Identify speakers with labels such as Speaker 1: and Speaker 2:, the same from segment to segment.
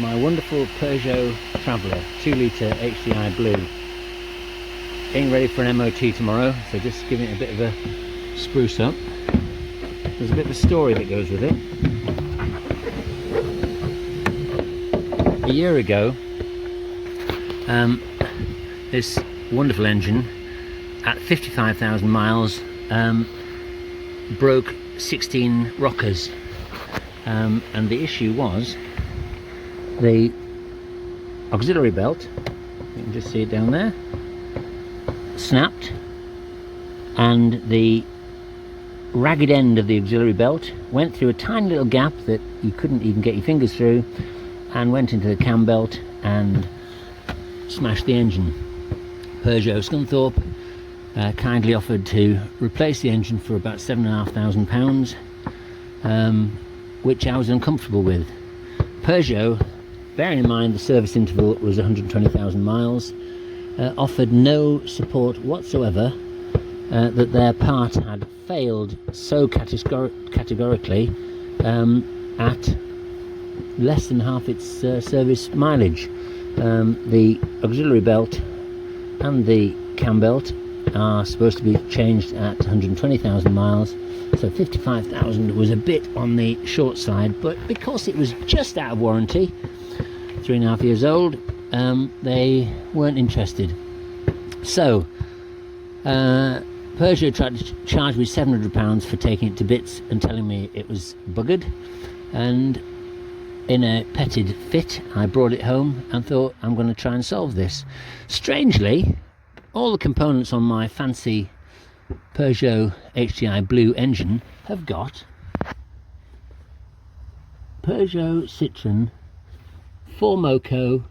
Speaker 1: my wonderful Peugeot Traveller 2 litre HDI Blue, getting ready for an MOT tomorrow, so just giving it a bit of a spruce up. There's a bit of a story that goes with it. A year ago, this wonderful engine at 55,000 miles broke 16 rockers, and the issue was the auxiliary belt, you can just see it down there, snapped, and the ragged end of the auxiliary belt went through a tiny little gap that you couldn't even get your fingers through and went into the cam belt and smashed the engine. Peugeot Scunthorpe kindly offered to replace the engine for about £7,500, which I was uncomfortable with. Peugeot, bearing in mind the service interval was 120,000 miles, offered no support whatsoever, that their part had failed so categorically at less than half its service mileage. The auxiliary belt and the cam belt are supposed to be changed at 120,000 miles, so 55,000 was a bit on the short side, but because it was just out of warranty, 3.5 years old, they weren't interested. So Peugeot tried to charge me £700 for taking it to bits and telling me it was buggered, and in a petted fit I brought it home and thought, I'm going to try and solve this. Strangely, all the components on my fancy Peugeot HDI Blue engine have got Peugeot, Citroën, Formoco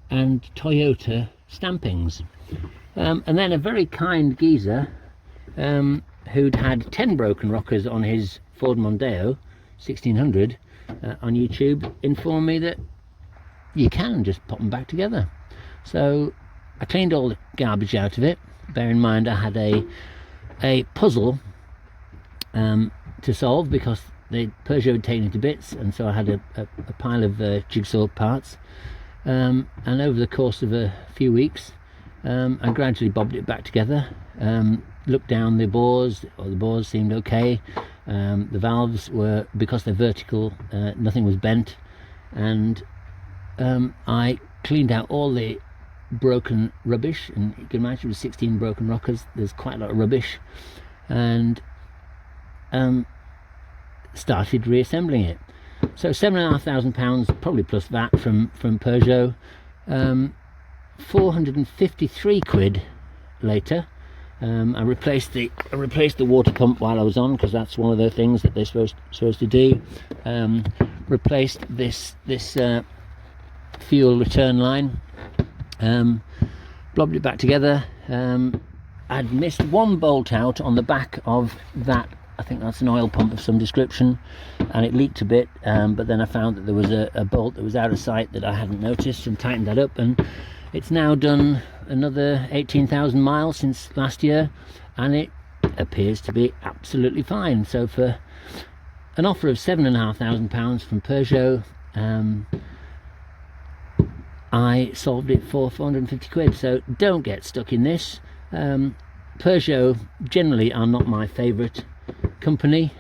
Speaker 1: and Toyota stampings, and then a very kind geezer who'd had 10 broken rockers on his Ford Mondeo 1600 on YouTube informed me that you can just pop them back together. So I cleaned all the garbage out of it. Bear in mind I had a puzzle to solve because the Peugeot had taken it to bits, and so I had a pile of jigsaw parts, and over the course of a few weeks I gradually bobbed it back together, looked down the bores, the bores seemed okay, the valves were, because they're vertical, nothing was bent, and I cleaned out all the broken rubbish, and you can imagine with 16 broken rockers there's quite a lot of rubbish, and started reassembling it. So £7,500 probably plus VAT from Peugeot. 453 quid later, I replaced the water pump while I was on, because that's one of the things that they're supposed to do. Replaced this fuel return line, blobbed it back together. I'd missed one bolt out on the back of that, I think that's an oil pump of some description, and it leaked a bit, but then I found that there was a bolt that was out of sight that I hadn't noticed, and tightened that up, and it's now done another 18,000 miles since last year, and it appears to be absolutely fine. So for an offer of £7,500 from Peugeot, I solved it for 450 quid. So don't get stuck in this. Peugeot generally are not my favourite company,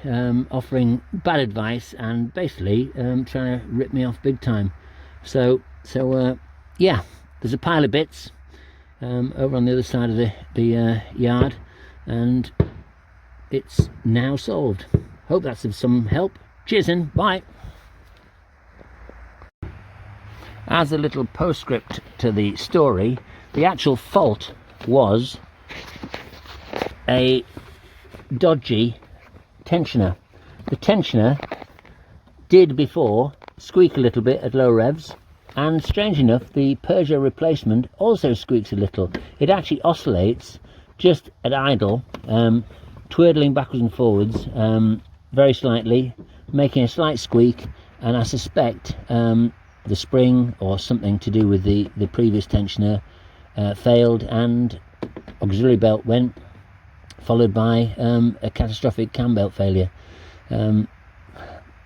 Speaker 1: offering bad advice and basically trying to rip me off big time. So yeah, there's a pile of bits over on the other side of the yard, and it's now solved. Hope that's of some help. Cheers and bye. As a little postscript to the story, the actual fault was a dodgy tensioner. The tensioner did before squeak a little bit at low revs, and strange enough the Peugeot replacement also squeaks a little. It actually oscillates just at idle, twirling backwards and forwards very slightly, making a slight squeak, and I suspect the spring or something to do with the previous tensioner failed, and auxiliary belt went, followed by a catastrophic cam belt failure.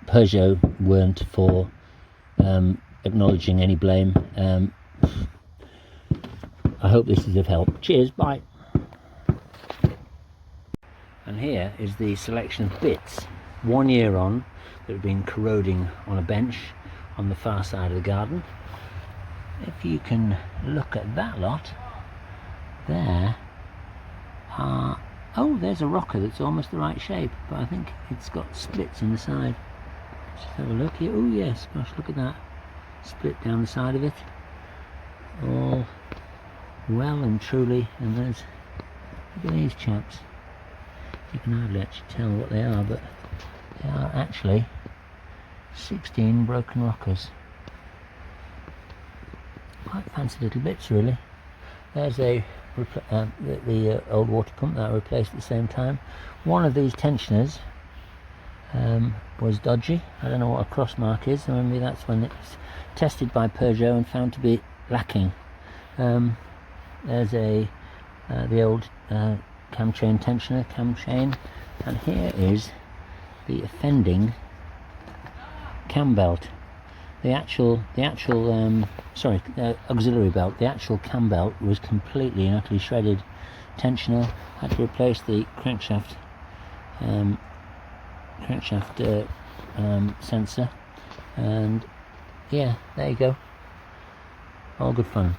Speaker 1: Peugeot weren't for acknowledging any blame. I hope this is of help. Cheers, bye. And here is the selection of bits, 1 year on, that have been corroding on a bench on the far side of the garden. If you can look at that lot, there are, oh, there's a rocker that's almost the right shape, but I think it's got splits in the side. Just have a look here. Oh yes, gosh, look at that. Split down the side of it. All well and truly, and there's, look at these chaps. You can hardly actually tell what they are, but they are actually 16 broken rockers. Quite fancy little bits, really. There's the old water pump that I replaced at the same time. One of these tensioners was dodgy. I don't know what a cross mark is. Maybe that's when it's tested by Peugeot and found to be lacking. There's the old cam chain tensioner, cam chain, and here is the offending cam belt. The actual auxiliary belt. The actual cam belt was completely and utterly shredded. Tensioner, had to replace the crankshaft sensor, and yeah, there you go. All good fun.